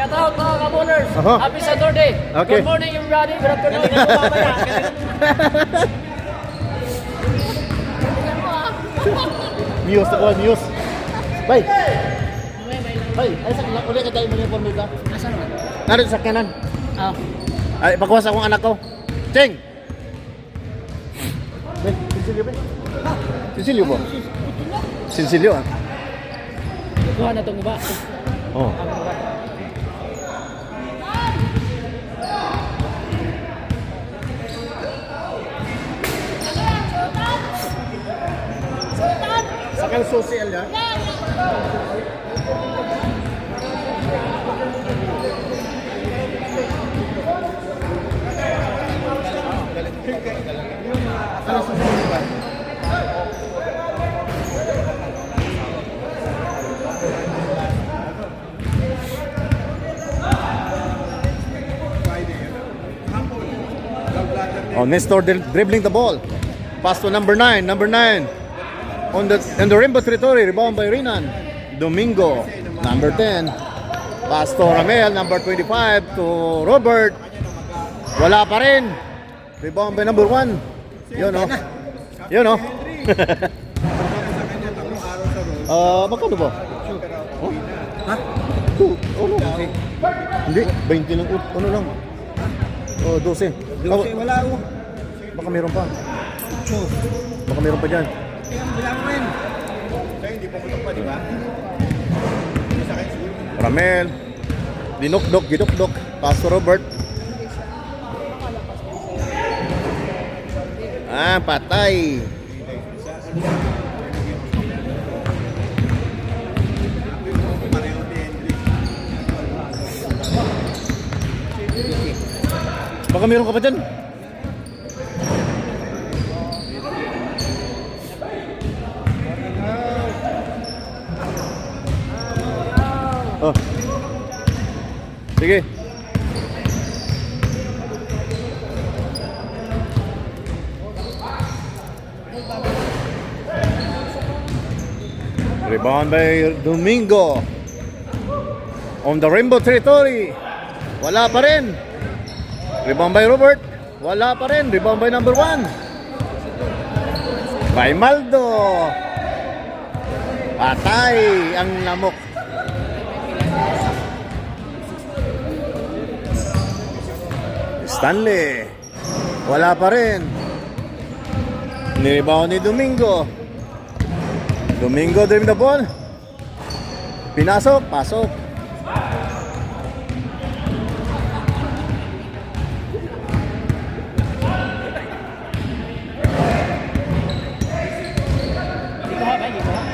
Shout out mga kaboners. Aha. Happy Saturday. Okay. Good morning everybody. Good afternoon. News ako, news. Bay. Bay, ay sa ulit ka tayo uniform ka. Asan man? Narito sa kanan. Ah. Ay, pagkuha sa akong anak ko. Cheng! Bay, Cecilio ba? Cecilio ba? Cecilio ah. Kuha na tong ba. Oh. Sakal social ya. Oh, Nestor dribbling the ball. Pass to number 9. Number 9 on the Rainbow territory. Rebound by Rinan. Domingo. Number 10. Pass to Ramel. Number 25 to Robert. Wala pa rin. Rebound by number 1. Yun oh. Yun oh. Magkano ba? Oh? Ha? Ano? Hindi, 20 lang. Ano lang? Oh, 12. 12, wala ako. Baka meron pa. 8. Baka meron pa dyan. Bilang mo yun. Ramel. Dinukdok, gidukdok. Pass to Robert. Ah, patay. Baka meron ka pa dyan. Oh. Sige. Rebound by Domingo. On the Rainbow territory. Wala pa rin. Rebound by Robert. Wala pa rin. Rebound by number 1. Raimaldo. Patay ang lamok. Stanley. Wala pa rin. Nirebound ni Domingo. Domingo dribbling the ball. Pinasok. Pasok.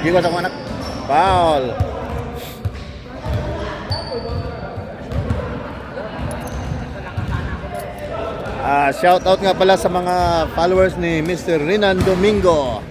Giwas ako anak. Foul. Shout out nga pala sa mga followers ni Mr. Rinan Domingo.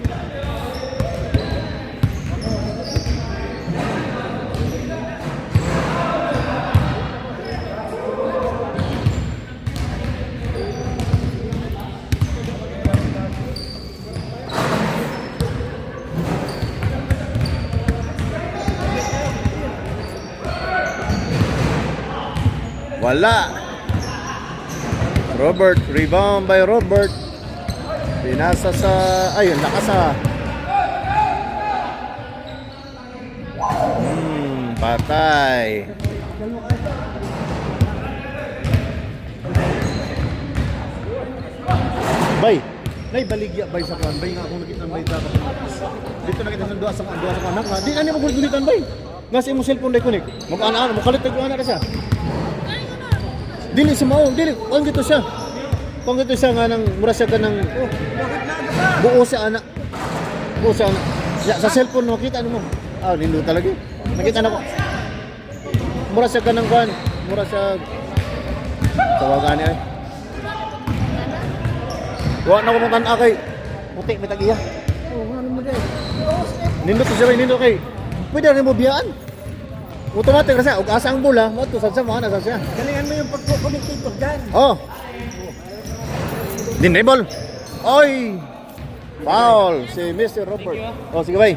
Wala. Robert, rebound by Robert. Pinasa sa, ayun, nakasa. Patay. Bay, nay baligya bay sa kan. Bay nga akong nakita bay dapat. Dito nakita sa duwa sa anak nga. Di ani magugulitan bay. Nga sa imong cellphone day kunik. Mag-ana, mukalit tag ana ra siya. Dili si mao, dili. Ang dito siya. Kung dito siya nga nang mura siya kanang buo siya anak. Buo siya anak. Sa cellphone makita ano mo. Ah, lindo talaga. Nakita na ko. Mura siya kanang kuan. Mura siya tawagan niya. Wa na ko mong kay puti bitag iya. Oh, ano mo dai? Nindot siya nindot kay. Pwede rin mo biyaan. Automatic kasi og asa ang bola, mo to sa mga nasa siya. Galingan mo yung pag-commentator dyan. Oh. Din rebol. Oy. Foul si Mr. Robert. Oh, sige bay.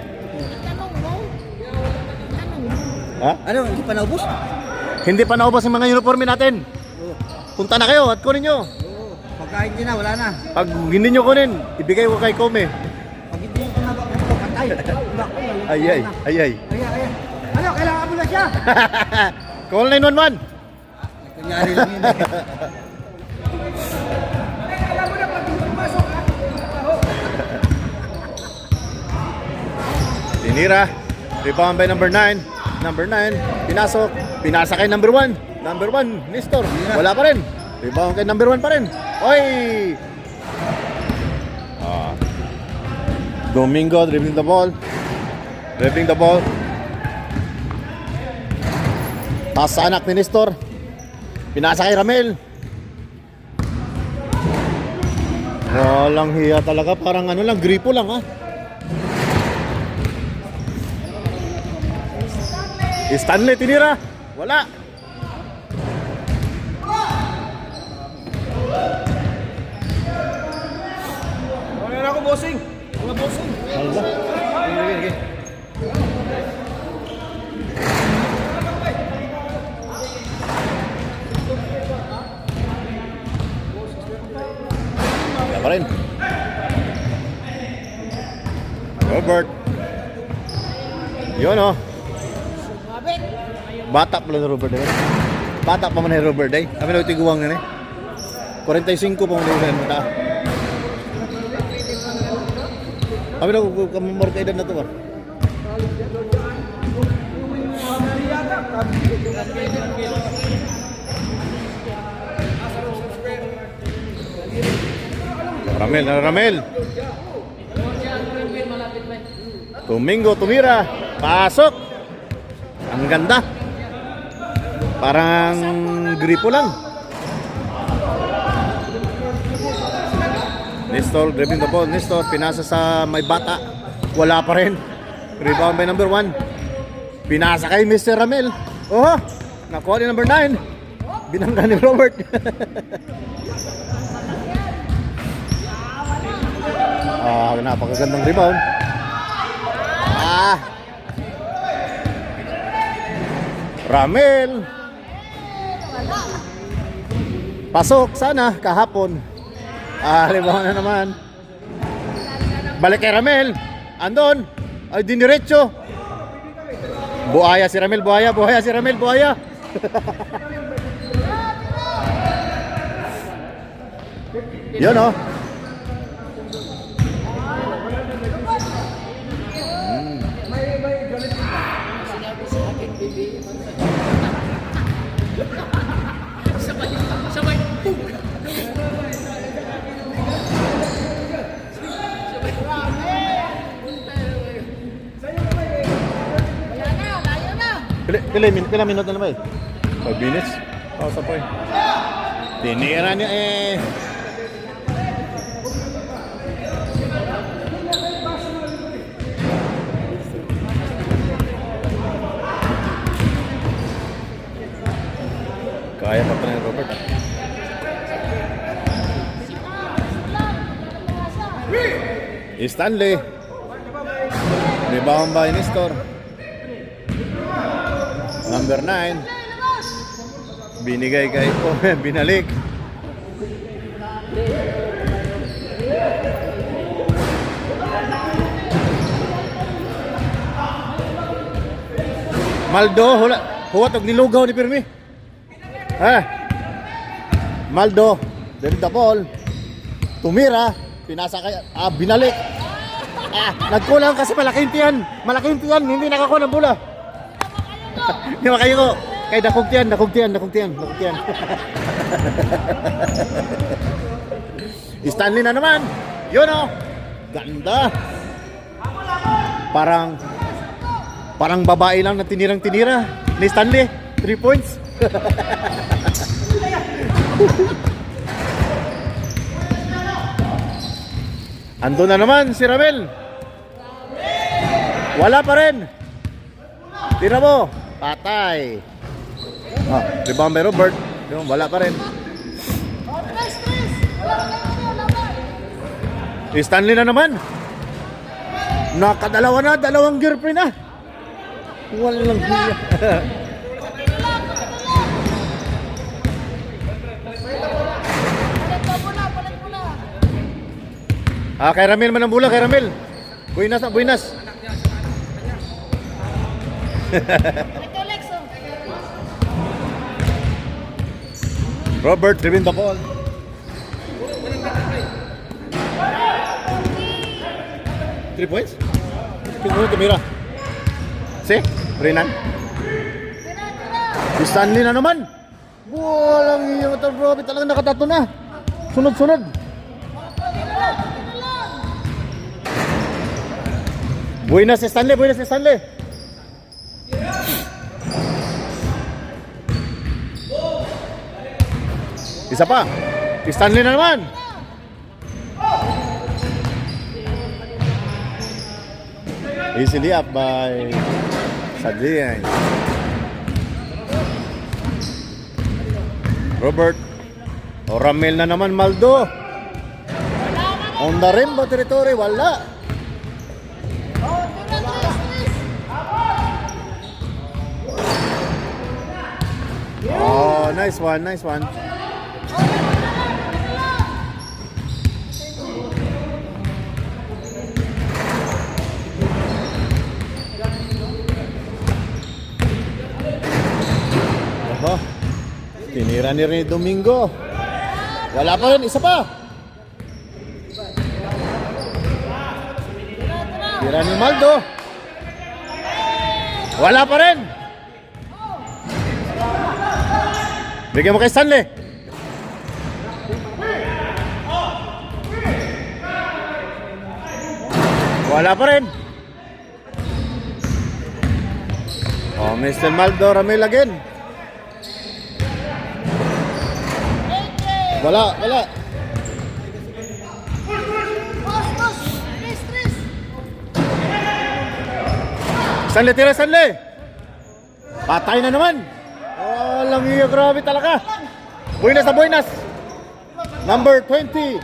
Ha? Ano, hindi pa naubos? Hindi pa naubos yung mga uniforme natin. Oo. Punta na kayo at kunin nyo. Oo. Pagka hindi na, wala na. Pag hindi nyo kunin, ibigay ko kay Kome. Pag hindi ko na ba ito, patay. Naku, Ay, ay, ay, ay. Ay. Ano, kailangan mo na siya. Call 911. Kunyari lang yun. Tinira. Rebound by number 9. Number 9. Pinasok. Pinasa kay number 1. Number 1, Nestor. Wala pa rin. Rebound kay number 1 pa rin. Oy! Domingo dribbling the ball. Dribbling the ball. Pass sa anak ni Nestor. Pinasa kay Ramel. Walang hiya talaga. Parang ano lang, gripo lang ha. Stanley tinira. Wala. Wala ako, bossing. Wala, bossing. Allah. Okay. Wala pa rin. Robert. Yun oh. Bata pala ni Robert Day. Bata pa man ni Robert Day. Kami na tiguang na ni. 45 pa man ni mata. Kami na kamamor ka edad na to ba? Ramel. Domingo tumira. Pasok. Ang ganda. Parang gripo lang. Nestor dribbling the ball. Nestor pinasa sa may bata. Wala pa rin. Rebound by number 1. Pinasa kay Mr. Ramel. Oh, nakuha ni number 9. Binangga ni Robert. Napakagandang rebound. Ramel. Pasok sana kahapon. Rebound na naman. Balik kay Ramel. Andon. Ay diniretso. Buhaya si Ramel, buhaya si Ramel, buhaya. Yun oh. Sabay. Pila minute na naman eh? 5 minutes? Pausa po eh. Tinira niya eh. Kaya pa ni Robert. Stanley. Rebound by Nestor. Number 9. Binigay kay binalik. Maldo, huwat og nilugaw ni Pirmi. Maldo, there the ball. Tumira, pinasa kay binalik. Nagkulang kasi malaking tiyan, hindi nakakuha ng bola. Hindi makayo ko. Kay dakugtian. Stanley na naman. Yun oh. Ganda. Parang babae lang na tinira ni Stanley. 3 points. Ando na naman si Ramel. Wala pa rin. Tira mo. Patay. Rebound by Robert. Wala pa rin. Stanley na naman. Nakadalawa na. Dalawang girlfriend na. Walang hiya. Kay Ramil man ang bola, kay Ramil. Buenas na, buenas. Robert dribbling the ball. Three points? Tumira. Si? Renan? Si Stanley na naman. Walang iyo ito bro. Talagang nakatato na. Sunod-sunod. Buenas si Stanley. Buenas si Stanley. Isa pa. Si Stanley na naman. Easily up by Sadrian. Robert. O Ramil na naman, Maldo. On the rainbow territory, wala. Oh, nice one, nice one. Oh, tinira ni Rene Domingo. Wala pa rin, isa pa. Tira ni Maldo. Wala pa rin. Bigyan mo kay Stanley. Wala pa rin. Oh, Mr. Maldo Ramil again. Wala, wala. Stanley, tira Stanley. Patay na naman. Walang iyo, grabe talaga. Buenas na buenas. Number 20.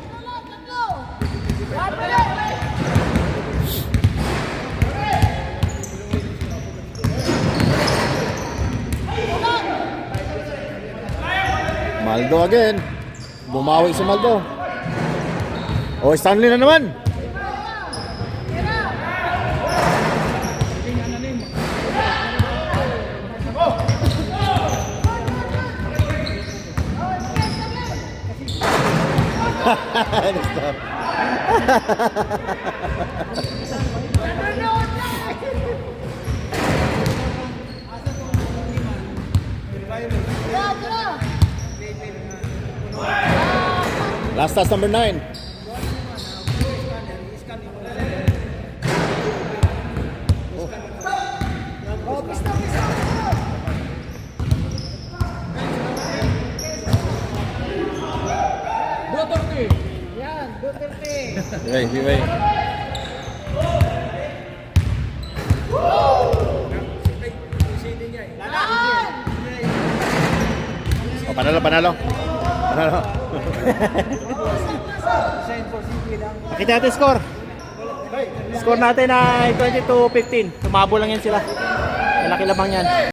Maldo again. Bumawi si Maldo. O, Stanley na naman. Last task number 9. Duterte. Yan, Duterte. Hibay. Oh, panalo, panalo. Panalo. Nakita natin score. Score natin ay 22-15. Tumabo lang yan sila. Malaki lamang yan.